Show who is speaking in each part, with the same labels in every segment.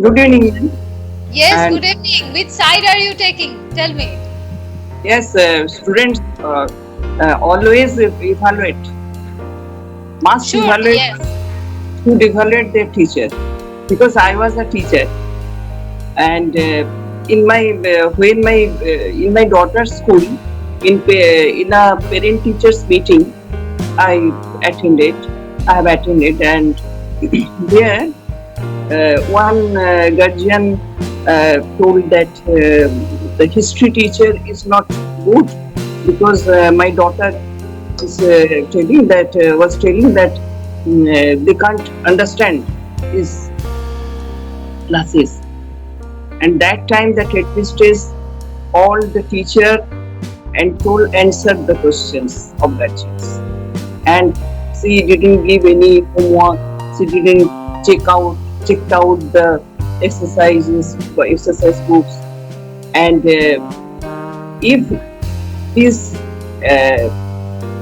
Speaker 1: Good evening, ma'am.
Speaker 2: Yes,
Speaker 1: And
Speaker 2: good evening. Which side are you taking? Tell me.
Speaker 1: yes, students always evaluate, must
Speaker 2: Should,
Speaker 1: evaluate,
Speaker 2: yes.
Speaker 1: should evaluate their teacher. Because I was a teacher, and in my when my in my daughter's school, in a parent teachers meeting, I attended. I have attended, and there one guardian told that the history teacher is not good because my daughter is was telling that they can't understand his classes. And that time the headmistress called the teacher and told answered the questions of guardians. And she didn't give any homework. She didn't checked out the exercise books. And if this uh,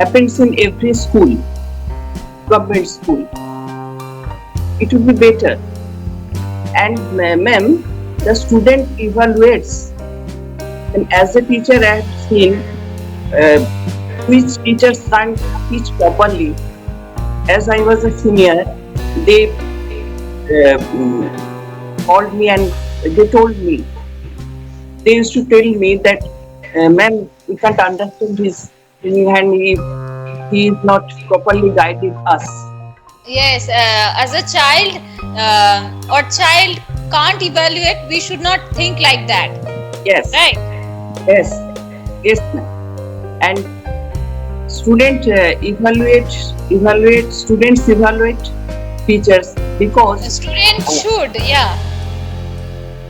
Speaker 1: happens in every school, government school, it would be better. And ma'am, the student evaluates. And as a teacher, I have seen uh, which teachers can't teach properly. As I was a senior, they called me and they told me, they used to tell me that, ma'am, we can't understand his training and he is not properly guided us.
Speaker 2: Yes, as a child or child can't evaluate, we should not think like that.
Speaker 1: Yes,
Speaker 2: Right?
Speaker 1: yes, yes, ma'am. And student students evaluate teachers because
Speaker 2: A student should, yeah.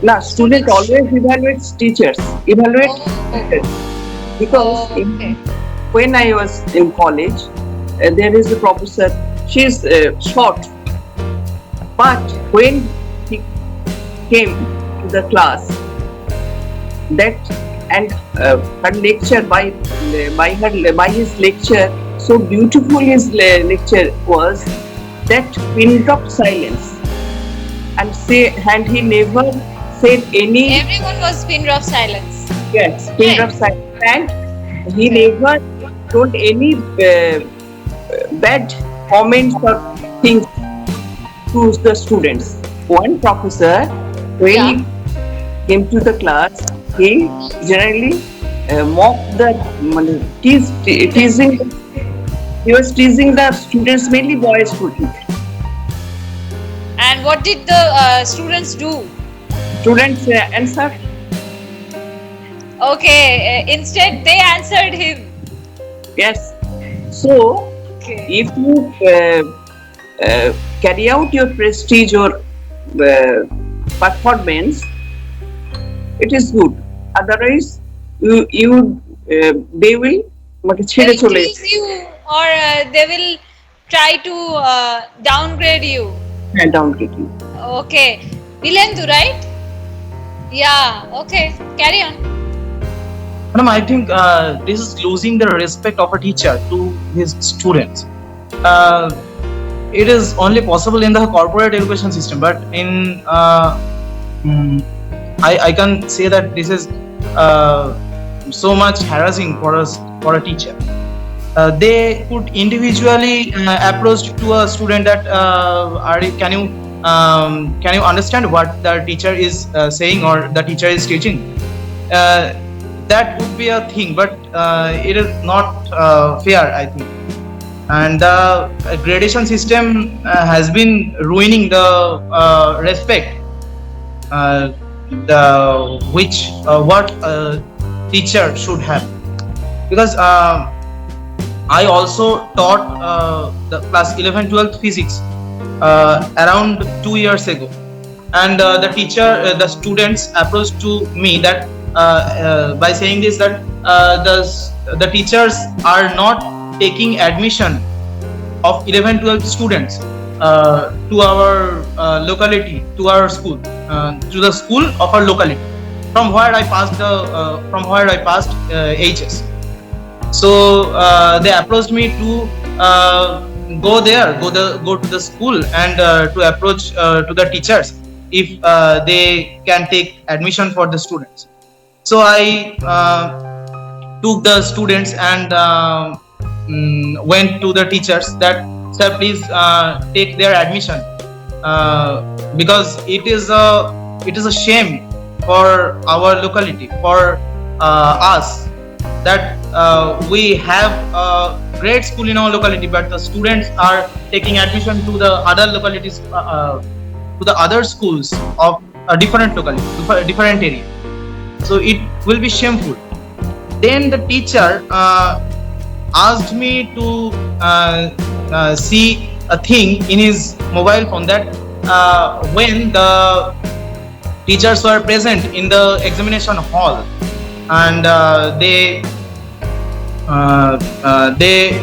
Speaker 1: now student
Speaker 2: Students
Speaker 1: always
Speaker 2: should.
Speaker 1: evaluates teachers, evaluate
Speaker 2: Oh,
Speaker 1: teachers because
Speaker 2: okay.
Speaker 1: when I was in college, there is a professor. She's short, but when he came to the class, that and her lecture by his lecture, so beautiful his lecture was, that pin drop silence, and he never said any
Speaker 2: Everyone was pin drop silence.
Speaker 1: yes pin
Speaker 2: Right?
Speaker 1: drop silence, and he
Speaker 2: Okay.
Speaker 1: never told any bad comments or things to the students. One professor, when
Speaker 2: Yeah.
Speaker 1: he came to the class, he generally mocked teasing. He was teasing the students, mainly boys students.
Speaker 2: And what did the students do?
Speaker 1: Students answer,
Speaker 2: Okay, instead they answered him.
Speaker 1: yes. So,
Speaker 2: Okay.
Speaker 1: if you carry out your prestige or performance, it is good. Otherwise, they will
Speaker 2: They
Speaker 1: ছেড়ে
Speaker 2: will
Speaker 1: চলে
Speaker 2: tease you or they will try to downgrade you.
Speaker 1: downgrade you.
Speaker 2: Okay. Nilendu, right? Yeah, okay. Carry on.
Speaker 3: Madam, I think this is losing the respect of a teacher to his students. It is only possible in the corporate education system, but in I can say that this is so much harassing for a teacher. They could individually approach to a student that can you understand what the teacher is saying or the teacher is teaching. That would be a thing, but it is not fair, I think. And the gradation system has been ruining the respect what a teacher should have, because I also taught the class 11-12 physics around 2 years ago, and the students approached to me that by saying this, that the teachers are not taking admission of 11-12 students to our locality, to our school, to the school of our locality, from where I passed HS. So they approached me to go to the school and to approach to the teachers if they can take admission for the students. So I took the students and went to the teachers that, sir, please take their admission, because it is a shame for our locality, for us, that we have a great school in our locality, but the students are taking admission to the other localities, to the other schools of a different locality, different area. So it will be shameful. Then the teacher asked me to see a thing in his mobile phone, that when the teachers were present in the examination hall, and they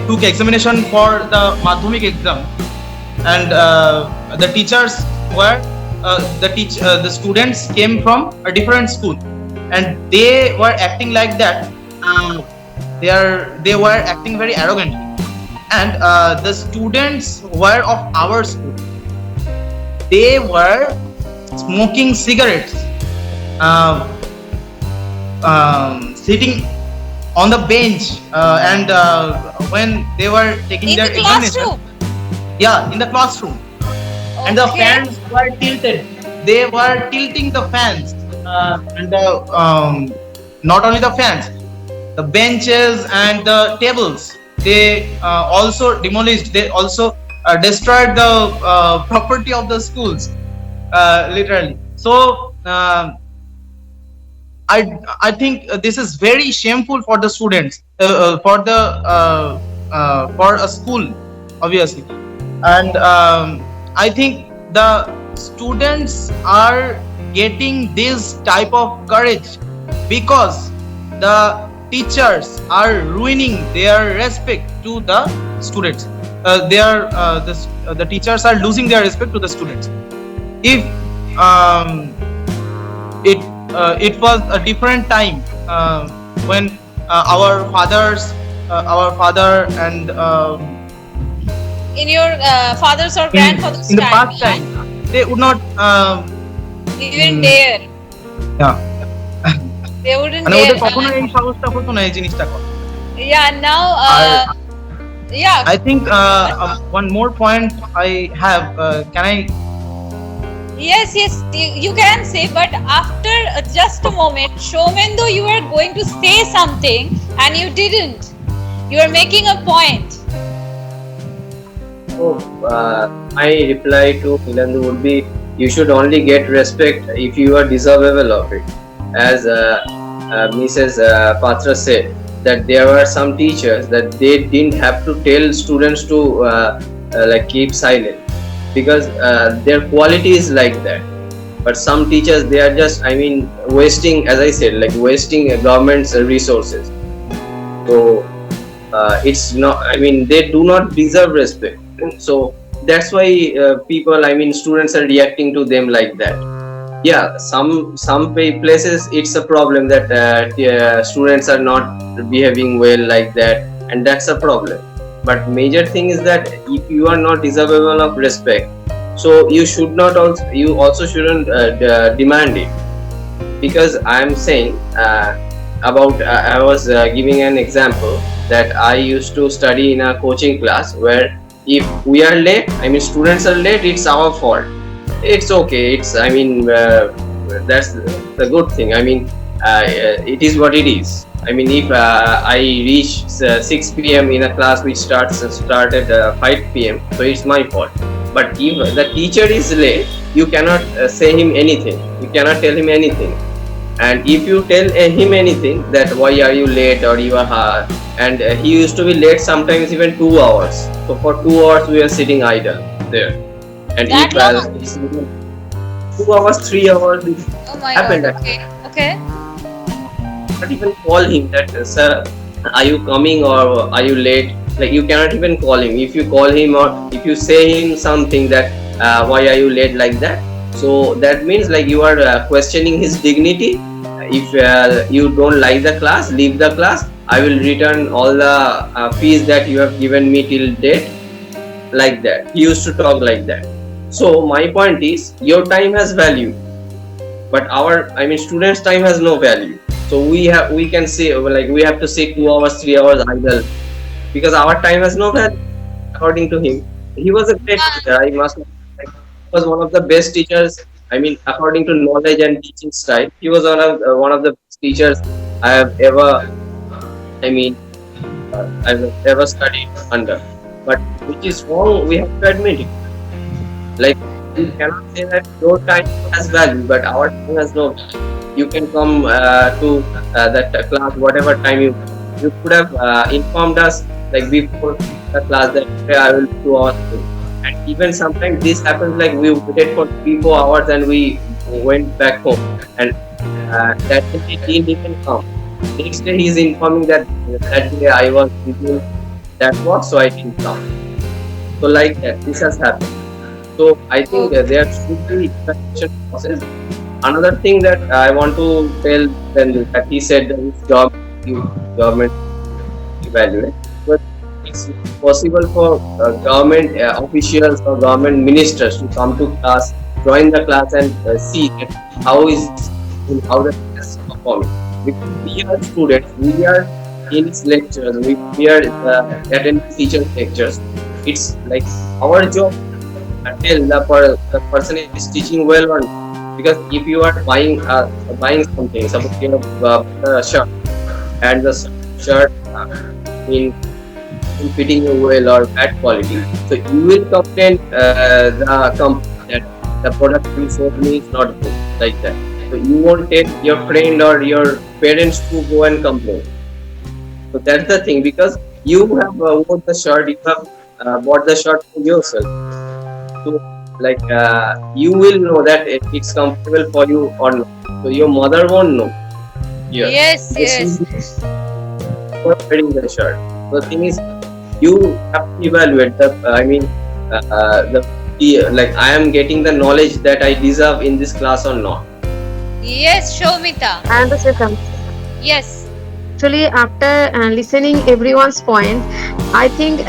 Speaker 3: took examination for the madhyamik exam, and the teachers were the students came from a different school, and they were acting like that. They were acting very arrogantly, and the students were of our school. They were smoking cigarettes, sitting on the bench, and when they were taking
Speaker 2: In
Speaker 3: their
Speaker 2: the
Speaker 3: examination,
Speaker 2: classroom.
Speaker 3: yeah, in the classroom, and the
Speaker 2: Okay.
Speaker 3: fans were tilted. They were tilting the fans, and not only the fans, the benches and the tables. They also demolished. They also destroyed the property of the schools, literally. So I think this is very shameful for the students, for a school, obviously, and I think the students are getting this type of courage because the teachers are ruining their respect to the students. The teachers are losing their respect to the students. If it was a different time, when our father and
Speaker 2: In your father's or
Speaker 3: in
Speaker 2: grandfather's
Speaker 3: the
Speaker 2: time.
Speaker 3: past time, they would not
Speaker 2: Even dare.
Speaker 3: yeah,
Speaker 2: They wouldn't
Speaker 3: মানে ওদের
Speaker 2: dare.
Speaker 3: কখনো এই সাহসটা হতো না এই জিনিসটা করা।
Speaker 2: Yeah, now, yeah.
Speaker 3: I think one more point I have. Can I?
Speaker 2: Yes, you can say, but after just a moment, Shomendo, you were going to say something and you didn't. You were making a point.
Speaker 4: My reply to Nilandu would be, you should only get respect if you are deservable of it. As Mrs. Patra said, that there were some teachers that they didn't have to tell students to like keep silent, because their quality is like that. But some teachers, they are just, wasting, as I said, like wasting government's resources. So it's not, they do not deserve respect. So that's why people, students are reacting to them like that. Yeah, some places it's a problem that students are not behaving well like that, and that's a problem. But major thing is that if you are not deservable of respect, so you also shouldn't demand it. Because I am saying about I was giving an example that I used to study in a coaching class where if we are late, students are late, it's our fault. It's okay. It's that's the good thing. It is what it is. If I reach 6 p.m. in a class which started 5 p.m., so it's my fault. But if the teacher is late, you cannot say him anything. You cannot tell him anything. And if you tell him anything, that why are you late or you are hard, and he used to be late sometimes even 2 hours. So for 2 hours we are sitting idle there. And
Speaker 2: That
Speaker 4: if
Speaker 2: long?
Speaker 4: 2 hours, 3 hours, it
Speaker 2: Oh my
Speaker 4: happened.
Speaker 2: God. Okay.
Speaker 4: Not even call him that, sir, are you coming or are you late? Like, you cannot even call him. If you call him or if you say him something that why are you late, like that, so that means like you are questioning his dignity. If you don't like the class, leave the class. I will return all the fees that you have given me till date. Like that, he used to talk like that. So my point is, your time has value, but our, I mean, students' time has no value. So we can say, like, we have to say 2 hours, 3 hours idle, because our time has no value. According to him, he was a great teacher. I must like, he was one of the best teachers. I mean, according to knowledge and teaching style, he was one of the best teachers I have ever. I mean, I've ever studied under. But which is wrong. We have to admit it. Like, we cannot say that your time has value, but our time has no value. You can come to that class whatever time you could have informed us like before the class that "Okay, I will do all things." And even sometimes this happens like we waited for 3 4 hours and we went back home, and that day he didn't even come. Next day he is informing that that day I was doing that work, so I didn't come. So like that, this has happened. So I think there should be evaluation process. Another thing that I want to tell then that he said that his government evaluate, but it's possible for government officials or government ministers to come to class, join the class, and see that how the class is performing. Because we are students, we are in his lectures, we are attending teachers' lectures. It's like our job until the person is teaching well or not. Because if you are buying something, suppose you have a shirt and the shirt in, in fitting you well or bad quality, so you will complain the company that the product you showed me is not good, like that. So you won't take your friend or your parents to go and complain. So that's the thing, because you have worn the shirt, you have bought the shirt for yourself. So like you will know that it's comfortable for you or not. So your mother won't know. Yeah.
Speaker 2: Yes,
Speaker 4: Yes,
Speaker 2: yes.
Speaker 4: for wearing the shirt. The thing is, you have to evaluate the. I mean, like I am getting the knowledge that I deserve in this class or not.
Speaker 2: Yes, Shomita.
Speaker 5: And the second,
Speaker 2: Yes.
Speaker 5: actually, after listening everyone's point, I think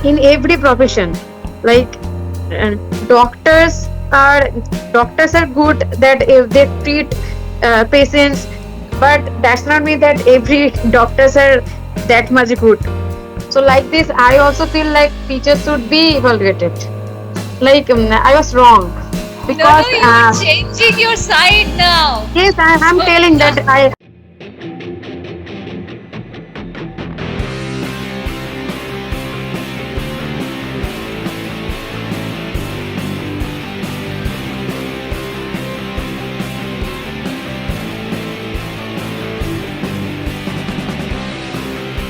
Speaker 5: in every profession, like uh, doctors are doctors are good that if they treat patients, but that's not mean that every doctors are that much good. So like this, I also feel like teachers should be evaluated. Like I was wrong
Speaker 2: No, no,
Speaker 5: because
Speaker 2: you are changing your side now.
Speaker 5: yes, I'm telling that
Speaker 2: Shomita.
Speaker 5: I